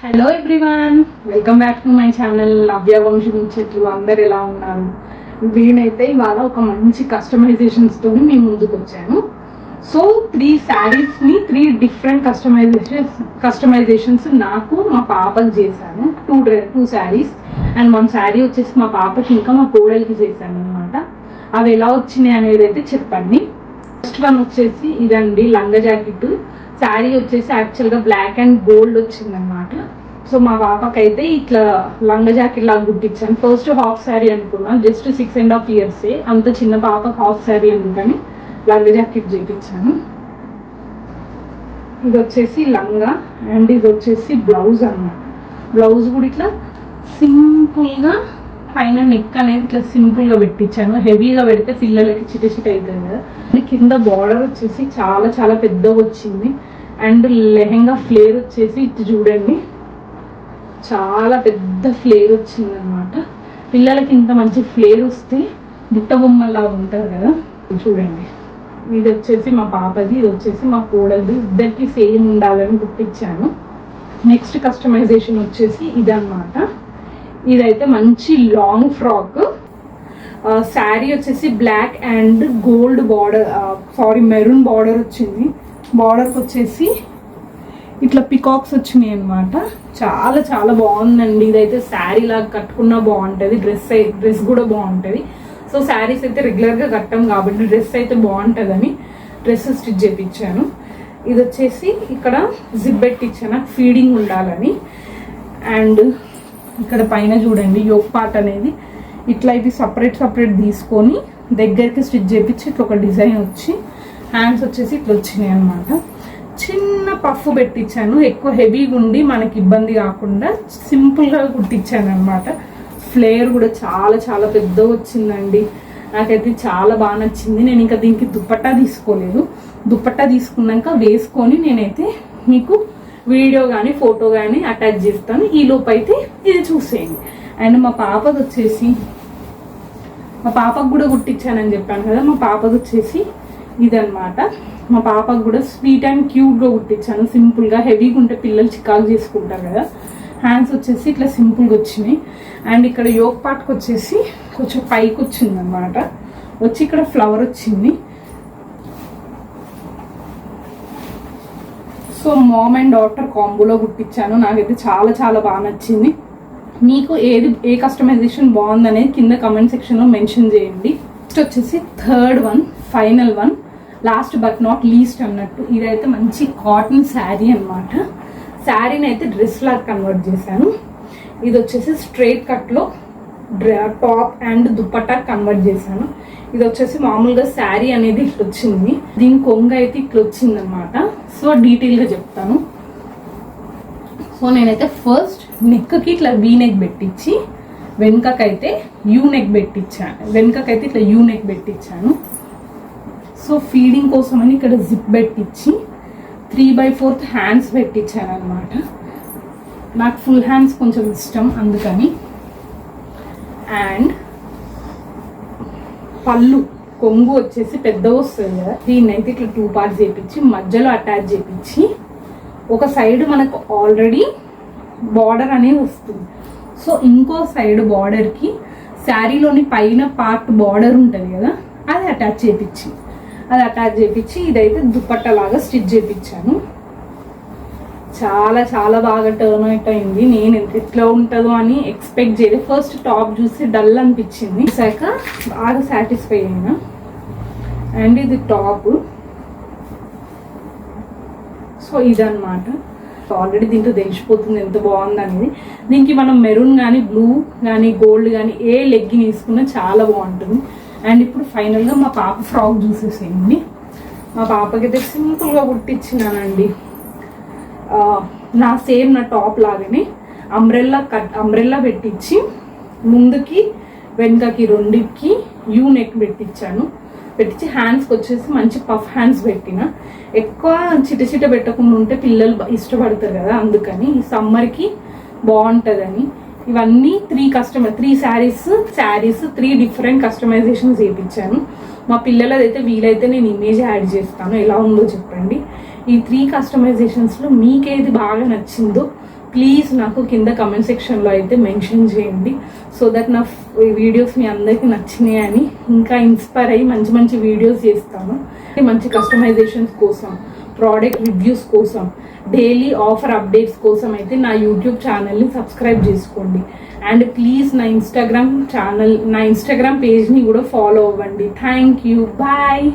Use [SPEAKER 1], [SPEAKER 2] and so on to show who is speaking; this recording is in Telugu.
[SPEAKER 1] Hello everyone, welcome back to my channel Navya Vamshi చెట్లు. అందరు ఎలా ఉన్నారు? నేనైతే ఇవాళ ఒక మంచి కస్టమైజేషన్స్తో మీ ముందుకు వచ్చాను. సో 3 శారీస్ని 3 డిఫరెంట్ కస్టమైజేషన్స్ నాకు మా పాపకి చేశాను. టూ శారీస్ అండ్ 1 శారీ వచ్చేసి మా పాపకి ఇంకా మా కోడలికి చేశాను అనమాట. అవి ఎలా వచ్చినాయి అనేది అయితే చెప్పండి. ఫస్ట్ వన్ వచ్చేసి ఇదండి, లంగా జాకెట్. శారీ వచ్చేసి యాక్చువల్గా బ్లాక్ అండ్ గోల్డ్ వచ్చిందనమాట. సో మా పాపకి అయితే ఇట్లా లంగా జాకెట్ లాగా కుట్టించాను. ఫస్ట్ హాఫ్ శారీ అనుకున్నాను, జస్ట్ 6.5 years. అంత చిన్న పాపకి హాఫ్ శారీ అందుకని లంగా జాకెట్ చేయించాను. ఇది వచ్చేసి లంగా అండ్ ఇది వచ్చేసి బ్లౌజ్ అన్నమాట. బ్లౌజ్ కూడా ఇట్లా సింపుల్గా పైన నెక్ అనేది ఇట్లా సింపుల్గా పెట్టించాను. హెవీగా పెడితే పిల్లలకి చిట అవుతుంది కదా. కింద బార్డర్ వచ్చేసి చాలా చాలా పెద్దగా వచ్చింది. అండ్ లెహెంగా ఫ్లేర్ వచ్చేసి ఇటు చూడండి, చాలా పెద్ద ఫ్లేర్ వచ్చింది అనమాట. పిల్లలకి ఇంత మంచి ఫ్లేర్ వస్తే బుట్ట బొమ్మలా ఉంటారు కదా. చూడండి, ఇది వచ్చేసి మా పాపది, ఇది వచ్చేసి మా కోడలిది. ఇద్దరికి సేమ్ ఉండాలని గుర్తించాను. నెక్స్ట్ కస్టమైజేషన్ వచ్చేసి ఇదన్నమాట. ఇదైతే మంచి లాంగ్ ఫ్రాక్. శారీ వచ్చేసి black and gold border, maroon border వచ్చింది. బార్డర్కి వచ్చేసి ఇట్లా పికాక్స్ వచ్చినాయి అనమాట. చాలా చాలా బాగుందండి. ఇదైతే శారీ లాగా కట్టుకున్నా బాగుంటుంది, డ్రెస్ కూడా బాగుంటుంది. సో శారీస్ అయితే రెగ్యులర్గా కట్టాం కాబట్టి డ్రెస్ అయితే బాగుంటుందని డ్రెస్ స్టిచ్ చేయించాను. ఇది వచ్చేసి ఇక్కడ జిప్ పెట్టించాను, ఫీడింగ్ ఉండాలని. అండ్ ఇక్కడ పైన చూడండి, యోక్ పార్ట్ అనేది ఇట్లా ఇది సపరేట్ తీసుకొని దగ్గరికి స్టిచ్ చేయించి ఇట్లా ఒక డిజైన్ వచ్చి హ్యాండ్స్ వచ్చేసి ఇట్లా వచ్చినాయి అనమాట. చిన్న పఫ్ పెట్టించాను, ఎక్కువ హెవీగా ఉండి మనకి ఇబ్బంది కాకుండా సింపుల్గా కుట్టించాను అనమాట. ఫ్లేర్ కూడా చాలా చాలా పెద్ద వచ్చిందండి. నాకైతే చాలా బాగా నచ్చింది. నేను ఇంకా దీనికి దుపట్టా తీసుకోలేదు. దుపట్టా తీసుకున్నాక వేసుకొని నేనైతే మీకు వీడియో కానీ ఫోటో కానీ అటాచ్ చేస్తాను. ఈ లోపు అయితే ఇది చూసేయండి. అండ్ మా పాపది వచ్చేసి, మా పాపకు కూడా కుట్టించానని చెప్పాను కదా, మా పాపది వచ్చేసి ఇదన్నమాట. మా పాపకు కూడా స్వీట్ అండ్ క్యూట్గా కుట్టించాను. సింపుల్గా, హెవీగా ఉంటే పిల్లలు చికాకు చేసుకుంటారు కదా. హ్యాండ్స్ వచ్చేసి ఇట్లా సింపుల్గా వచ్చినాయి. అండ్ ఇక్కడ యోక్ పార్ట్కి వచ్చేసి కొంచెం పైకి వచ్చింది అనమాట. వచ్చి ఇక్కడ ఫ్లవర్ వచ్చింది. సో మామ్ అండ్ డాటర్ కాంబోలో కుట్టించాను. నాకైతే చాలా చాలా బాగా నచ్చింది. మీకు ఏ కస్టమైజేషన్ బాగుందనేది కింద కమెంట్ సెక్షన్లో మెన్షన్ చేయండి. నెక్స్ట్ వచ్చేసి third one, final one, last but not least అన్నట్టు. ఇదైతే మంచి కాటన్ శారీ అనమాట. శారీని అయితే డ్రెస్ లాగా కన్వర్ట్ చేశాను. ఇది వచ్చేసి స్ట్రైట్ కట్లో టాప్ అండ్ దుపట్టా కన్వర్ట్ చేశాను. ఇది వచ్చేసి మామూలుగా శారీ అనేది ఇట్లా వచ్చింది, దీని కొంగ అయితే ఇట్లా వచ్చింది అనమాట. సో డీటెయిల్గా చెప్తాను. సో నేనైతే ఫస్ట్ నెక్కి ఇట్లా వీ నెక్ పెట్టించి వెనుకకైతే యూ నెక్ పెట్టించాను. సో ఫీడింగ్ కోసం అని ఇక్కడ జిప్ పెట్టించి 3/4 హ్యాండ్స్ పెట్టించాను అనమాట. నాకు ఫుల్ హ్యాండ్స్ కొంచెం ఇష్టం అందుకని. అండ్ పళ్ళు కొంగు వచ్చేసి పెద్దగా వస్తుంది కదా, దీన్ని అయితే ఇట్లా 2 parts చేయించి మధ్యలో అటాచ్ చేయించి ఒక సైడ్ మనకు ఆల్రెడీ బార్డర్ అనేది వస్తుంది. సో ఇంకో సైడ్ బార్డర్కి శారీలోని పైన పార్ట్ బార్డర్ ఉంటుంది కదా, అది అటాచ్ చేయించి ఇదైతే దుపట్టా లాగా స్టిచ్ చేయించాను. చాలా చాలా బాగా టర్న్ అవుట్ అయింది. నేను ఎట్లా ఉంటుందో అని ఎక్స్పెక్ట్ చేయలేదు. ఫస్ట్ టాప్ చూసి డల్ అనిపించింది, చూసాక బాగా సాటిస్ఫై అయినా. అండ్ ఇది టాప్. సో ఇదన్నమాట. ఆల్రెడీ దీంట్లో తెలిసిపోతుంది ఎంత బాగుంది అనేది. దీనికి మనం మెరూన్ కానీ బ్లూ కానీ గోల్డ్ కానీ ఏ లెగ్గిన్ వేసుకున్నా చాలా బాగుంటుంది. అండ్ ఇప్పుడు ఫైనల్గా మా పాప ఫ్రాక్ చూసేసేయండి. మా పాపకైతే సింపుల్గా కుట్టించినానండి. నా టాప్ లాగానే అంబ్రెల్లా పెట్టించి ముందుకి వెనుకకి రెండింటికి యూ నెక్ పెట్టించి హ్యాండ్స్కి వచ్చేసి మంచి పఫ్ హ్యాండ్స్ పెట్టిన. ఎక్కువ చిట పెట్టకుండా ఉంటే పిల్లలు ఇష్టపడతారు కదా, అందుకని ఈ సమ్మర్కి బాగుంటుందని ఇవన్నీ 3 శారీస్ 3 డిఫరెంట్ కస్టమైజేషన్స్ చేయించాను. మా పిల్లలదైతే వీలైతే నేను ఇమేజ్ యాడ్ చేస్తాను, ఎలా ఉందో చెప్పండి. ఈ 3 కస్టమైజేషన్స్లో మీకేది బాగా నచ్చిందో ప్లీజ్ నాకు కింద కమెంట్ సెక్షన్లో అయితే మెన్షన్ చేయండి, సో దట్ నా వీడియోస్ మీ అందరికీ నచ్చినాయి అని ఇంకా ఇన్స్పైర్ అయ్యి మంచి మంచి వీడియోస్ చేస్తాను. మంచి కస్టమైజేషన్స్ కోసం, ప్రోడక్ట్ రివ్యూస్ కోసం, డైలీ ఆఫర్ అప్డేట్స్ కోసం అయితే నా యూట్యూబ్ ఛానల్ని సబ్స్క్రైబ్ చేసుకోండి. అండ్ ప్లీజ్ నా ఇన్స్టాగ్రామ్ పేజ్ని కూడా ఫాలో అవ్వండి. Thank you, bye.